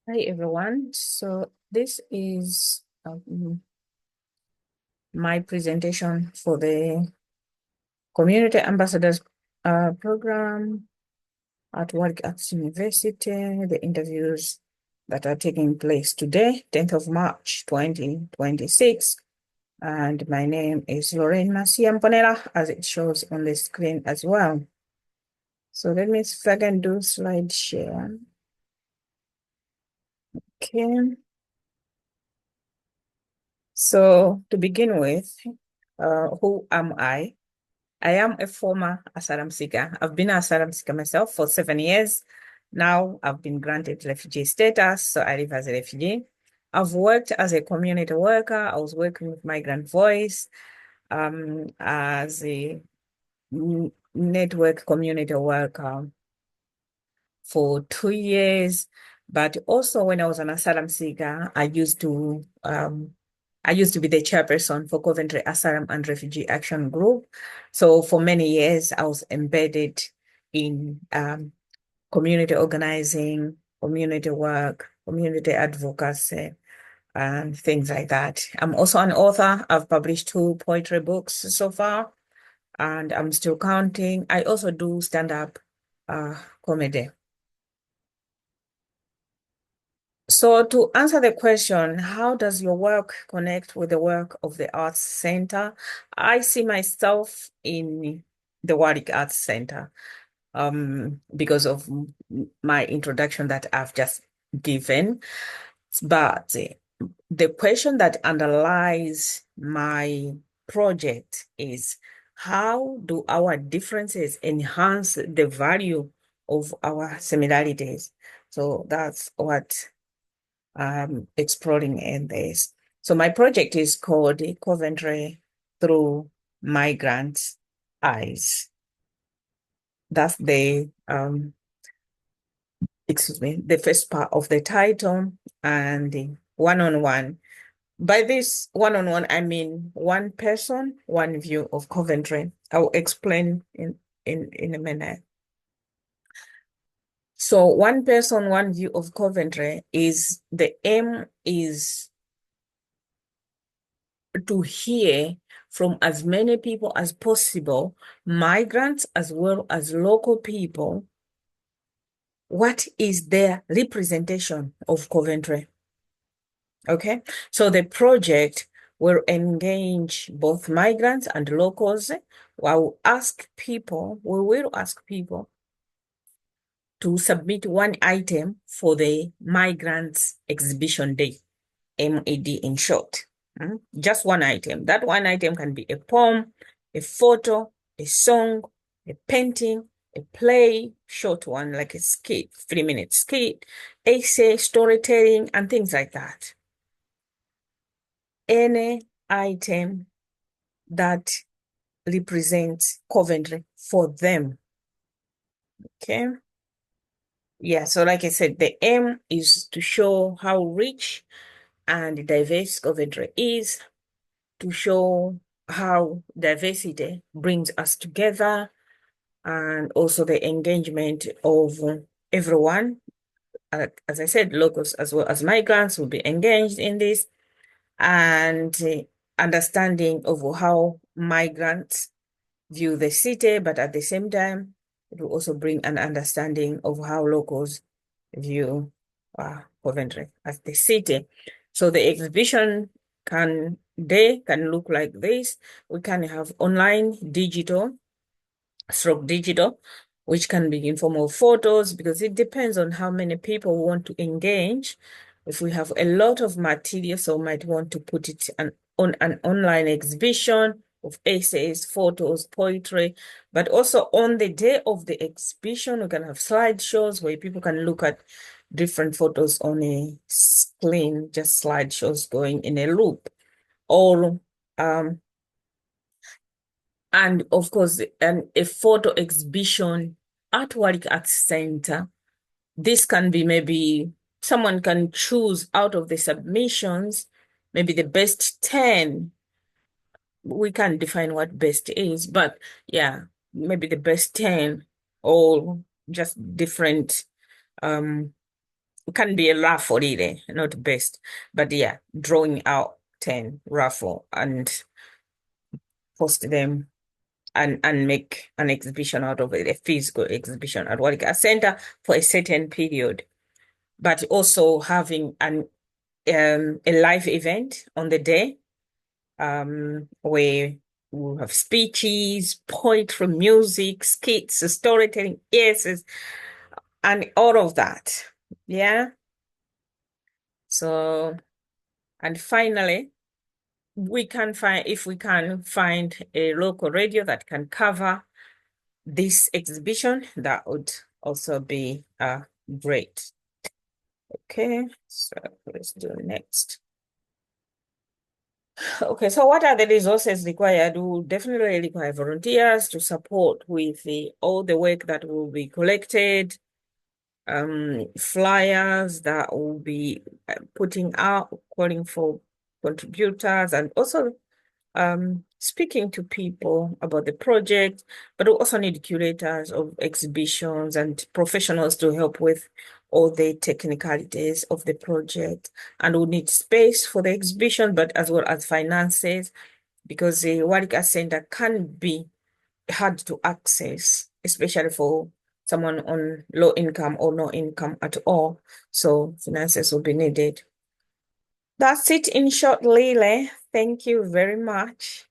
Hi everyone. So this is my presentation for the Community Ambassadors program at Warwick Arts University, the interviews that are taking place today, 10th of March, 2026. And my name is Lorraine Macia Mponela, as it shows on the screen as well. So let me see if I can do slide share. Okay. So to begin with, who am I? I am a former asylum seeker. I've been an asylum seeker myself for 7 years. Now I've been granted refugee status, so I live as a refugee. I've worked as a community worker. I was working with Migrant Voice as a network community worker for 2 years. But also when I was an asylum seeker, I used to be the chairperson for Coventry Asylum and Refugee Action Group. So for many years, I was embedded in community organizing, community work, community advocacy, and things like that. I'm also an author. I've published 2 poetry books so far, and I'm still counting. I also do stand-up comedy. So to answer the question, how does your work connect with the work of the Arts Center? I see myself in the Warwick Arts Center because of my introduction that I've just given. But the question that underlies my project is how do our differences enhance the value of our similarities? So that's what exploring in this. So my project is called Coventry Through Migrants' Eyes. That's the first part of the title and the one-on-one. By this one-on-one, I mean one person, one view of Coventry. I'll explain in a minute. So one person, one view of Coventry is the aim is to hear from as many people as possible, migrants as well as local people, what is their representation of Coventry. Okay, so the project will engage both migrants and locals. We will ask people to submit one item for the Migrants Exhibition Day, MAD in short. Just one item. That one item can be a poem, a photo, a song, a painting, a play, short one like a skit, 3-minute skit, essay, storytelling, and things like that. Any item that represents Coventry for them. Okay. Yeah, so like I said, the aim is to show how rich and diverse Coventry is, to show how diversity brings us together, and also the engagement of everyone. As I said, locals as well as migrants will be engaged in this, and understanding of how migrants view the city, but at the same time, it will also bring an understanding of how locals view Coventry as the city. So the exhibition can look like this. We can have online, digital, which can be in form of photos, because it depends on how many people want to engage. If we have a lot of material, so we might want to put it on an online exhibition of essays, photos, poetry, but also on the day of the exhibition, we can have slideshows where people can look at different photos on a screen, just slideshows going in a loop. Or and of course, a photo exhibition at Warwick Arts Center. This can be maybe someone can choose out of the submissions, maybe the best 10. We can't define what best is, but yeah, maybe the best 10 or just different um it can be a raffle really, not best. But yeah, drawing out 10 raffle and post them and make an exhibition out of it, a physical exhibition at Warwick Center for a certain period. But also having a live event on the day, where we'll have speeches, poetry, music, skits, storytelling, essays, and all of that. Yeah. So, and finally, if we can find a local radio that can cover this exhibition, that would also be great. Okay, so let's do next. Okay, so what are the resources required? We'll definitely require volunteers to support with all the work that will be collected, flyers that will be putting out, calling for contributors, and also speaking to people about the project, but we also need curators of exhibitions and professionals to help with all the technicalities of the project. And we need space for the exhibition, but as well as finances, because the Warwick Arts Center can be hard to access, especially for someone on low income or no income at all. So finances will be needed. That's it in short, Lily. Thank you very much.